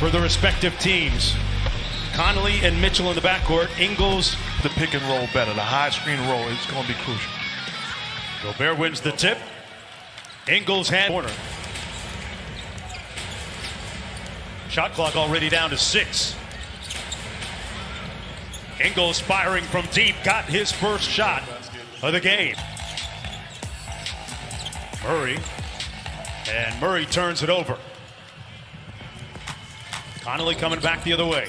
for the respective teams. Connolly and Mitchell in the backcourt. Ingles. The pick and roll better. The high screen roll is going to be crucial. Gobert wins the tip. Ingles hand corner. Shot clock already down to 6. Ingles firing from deep, got his first shot of the game. Murray, and Murray turns it over. Connolly coming back the other way.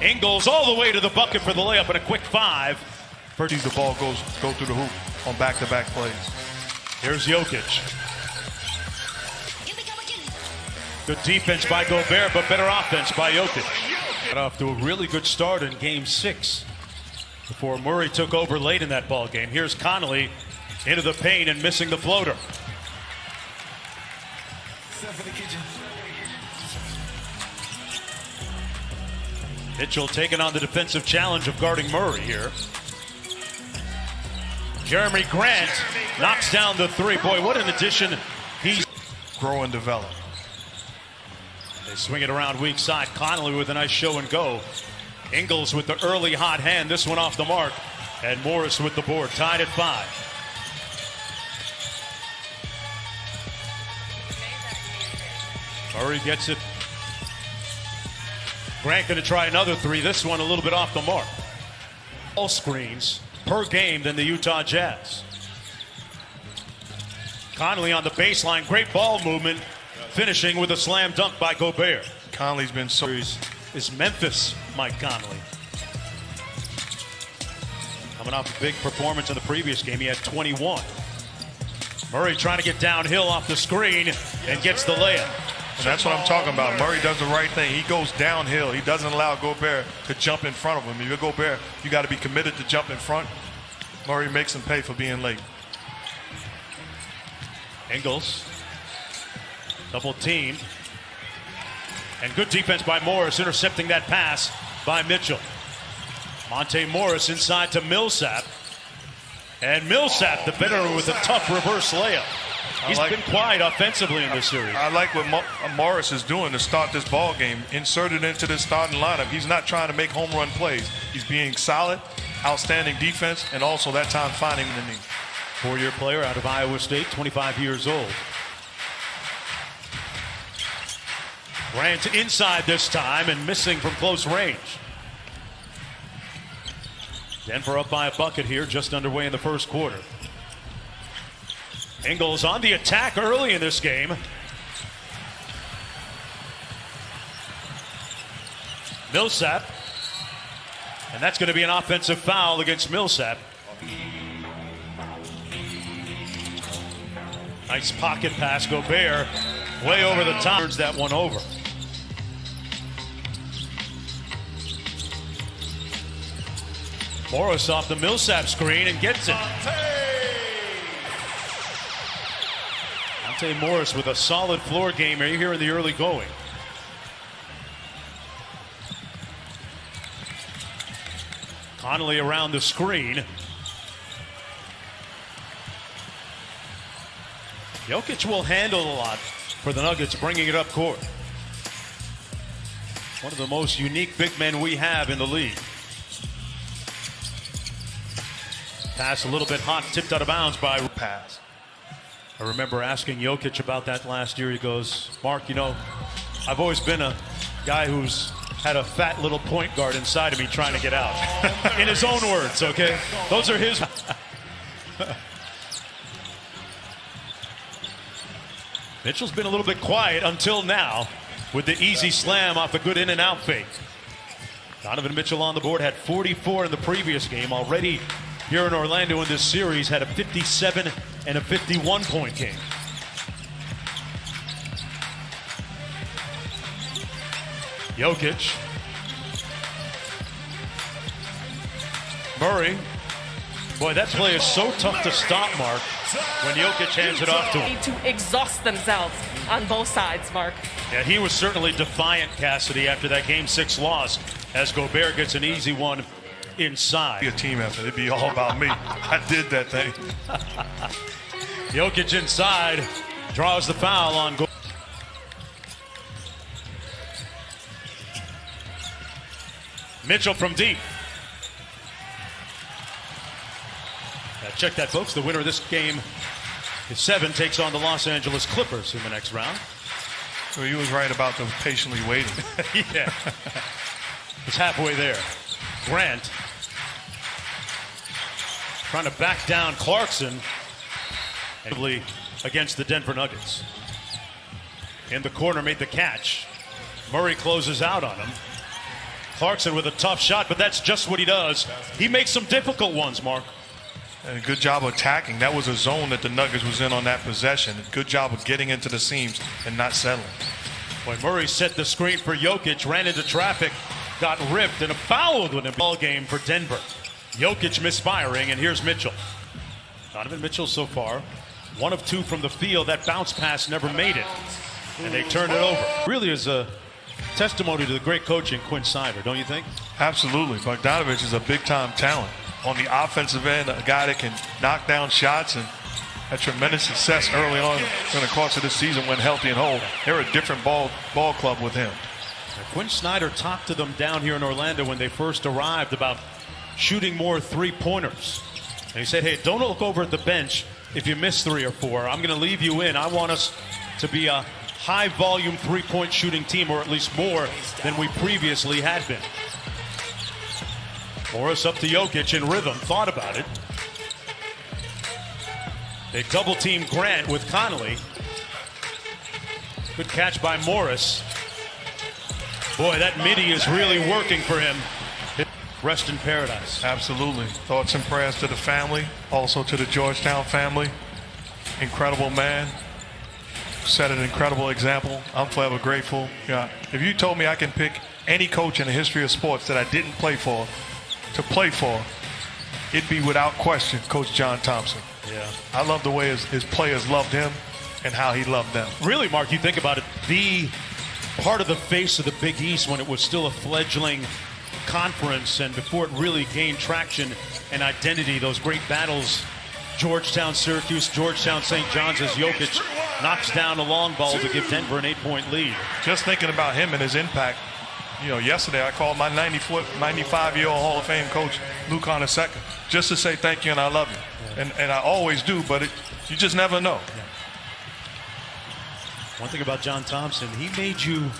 Ingles all the way to the bucket for the layup and a quick 5. First, the ball go through the hoop on back-to-back plays. Here's Jokic. Good defense by Gobert, but better offense by Jokic. Got off to a really good start in Game 6 before Murray took over late in that ball game. Here's Connolly into the paint and missing the floater. Mitchell taking on the defensive challenge of guarding Murray here. Jeremy Grant knocks down the 3. Boy, what an addition. He's grow and develop. They swing it around weak side. Connolly with a nice show and go. Ingles with the early hot hand. This one off the mark. And Morris with the board. Tied at 5. Murray gets it. Grant going to try another 3. This one a little bit off the mark. All screens per game than the Utah Jazz. Connolly on the baseline. Great ball movement. Finishing with a slam dunk by Gobert. Conley's been so... Is Memphis Mike Conley. Coming off a big performance in the previous game. He had 21. Murray trying to get downhill off the screen and gets the layup. And that's what I'm talking about. Murray does the right thing. He goes downhill. He doesn't allow Gobert to jump in front of him. If you're Gobert, you got to be committed to jump in front. Murray makes him pay for being late. Ingles. Double teamed. And good defense by Morris, intercepting that pass by Mitchell. Monte Morris inside to Millsap. And Millsap, the better with a tough reverse layup. He's been quiet offensively in this series. I like what Morris is doing to start this ball game. Inserted into the starting lineup. He's not trying to make home run plays. He's being solid, outstanding defense, and also that time finding the knee. 4-year player out of Iowa State, 25 years old. Grant inside this time and missing from close range. Denver up by a bucket here, just underway in the first quarter. Ingles on the attack early in this game. Millsap. And that's going to be an offensive foul against Millsap. Nice pocket pass. Gobert way over the top. Turns that one over. Morris off the Millsap screen and gets it. Monte Morris with a solid floor game here in the early going. Connolly around the screen. Jokic will handle a lot for the Nuggets, bringing it up court. One of the most unique big men we have in the league. Pass a little bit hot, tipped out of bounds by pass. I remember asking Jokic about that last year. He goes, Mark, you know, I've always been a guy who's had a fat little point guard inside of me trying to get out. In his own words, okay? Those are his. Mitchell's been a little bit quiet until now with the easy slam off a good in and out fake. Donovan Mitchell on the board, had 44 in the previous game. Already here in Orlando in this series, had a 57 and a 51-point game. Jokic. Murray. Boy, that play is so tough to stop, Mark, when Jokic hands it off to him. To exhaust themselves on both sides, Mark. Yeah, he was certainly defiant, Cassidy, after that Game 6 loss, as Gobert gets an easy one inside. Be a team effort. It'd be all about me. I did that thing. Jokic inside, draws the foul on Gobert. Mitchell from deep. Check that, folks. The winner of this game is 7, takes on the Los Angeles Clippers in the next round. Well, you was right about the patiently waiting. Yeah. It's halfway there. Grant trying to back down Clarkson against the Denver Nuggets. In the corner, made the catch. Murray closes out on him. Clarkson with a tough shot, but that's just what he does. He makes some difficult ones, Mark. And a good job of attacking. That was a zone that the Nuggets was in on that possession. A good job of getting into the seams and not settling. Boy, Murray set the screen for Jokic, ran into traffic, got ripped, and a foul with a ball game for Denver. Jokic misfiring, and here's Mitchell. Donovan Mitchell so far, 1 of 2 from the field. That bounce pass never made it, and they turned it over. Really is a testimony to the great coaching Quinn Snyder, don't you think? Absolutely. Bogdanovich is a big-time talent. On the offensive end, a guy that can knock down shots and had tremendous success early on in the course of the season when healthy and whole. They're a different ball club with him. Quinn Snyder talked to them down here in Orlando when they first arrived about shooting more three-pointers. And he said, hey, don't look over at the bench if you miss 3 or 4. I'm going to leave you in. I want us to be a high-volume three-point shooting team, or at least more than we previously had been. Morris up to Jokic in rhythm. Thought about it. They double-team Grant with Connolly. Good catch by Morris. Boy, that midi is really working for him. Rest in paradise. Absolutely. Thoughts and prayers to the family, also to the Georgetown family. Incredible man. Set an incredible example. I'm forever grateful. Yeah. If you told me I can pick any coach in the history of sports that I didn't play for to play for, it'd be without question Coach John Thompson. Yeah. I love the way his players loved him and how he loved them. Really, Mark, you think about it, the part of the face of the Big East when it was still a fledgling conference and before it really gained traction and identity, those great battles, Georgetown, Syracuse, Georgetown, St. John's, as Jokic knocks down a long ball to give Denver an 8-point lead. Just thinking about him and his impact, you know, yesterday I called my 95-year-old Hall of Fame coach, Lou Conner II, just to say thank you and I love you. Yeah. And I always do, but you just never know. Yeah. One thing about John Thompson, he made you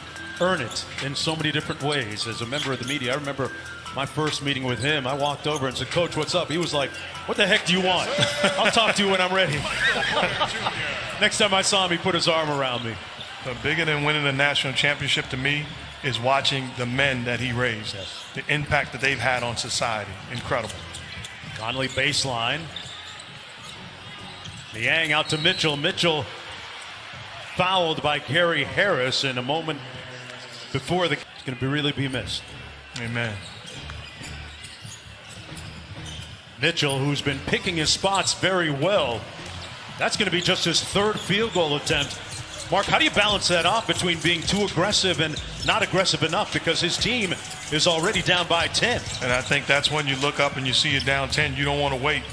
earn it in so many different ways. As a member of the media, I remember my first meeting with him. I walked over and said, Coach, what's up? He was like, what the heck do you want? I'll talk to you when I'm ready. Next time I saw him, he put his arm around me. But bigger than winning a national championship to me is watching the men that he raised. Yes. The impact that they've had on society. Incredible. Conley baseline. Niang out to Mitchell. Mitchell fouled by Gary Harris in a moment before it's going to really be missed. Amen. Mitchell, who's been picking his spots very well, that's going to be just his 3rd field goal attempt. Mark, how do you balance that off between being too aggressive and not aggressive enough, because his team is already down by 10? And I think that's when you look up and you see you're down 10, you don't want to wait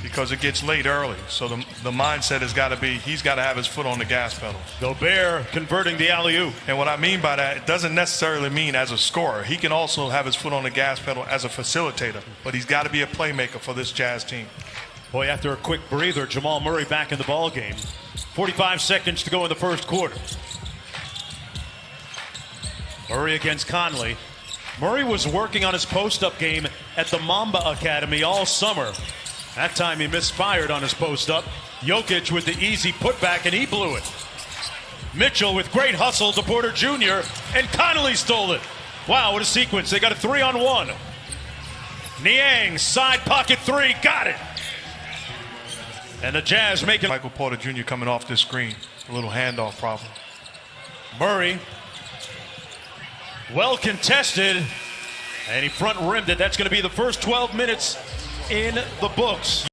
because it gets late early. So the mindset has got to be he's got to have his foot on the gas pedal. Gobert converting the alley-oop. And what I mean by that, it doesn't necessarily mean as a scorer. He can also have his foot on the gas pedal as a facilitator, but he's got to be a playmaker for this Jazz team. Boy, after a quick breather, Jamal Murray back in the ball game. 45 seconds to go in the first quarter. Murray against Conley. Murray was working on his post-up game at the Mamba Academy all summer. That time he misfired on his post-up. Jokic with the easy putback, and he blew it. Mitchell with great hustle to Porter Jr., and Conley stole it. Wow, what a sequence. They got a 3-on-1. Niang, side pocket 3, got it. And the Jazz making... Michael Porter Jr. coming off this screen. A little handoff problem. Murray, well contested, and he front rimmed it. That's going to be the first 12 minutes in the books.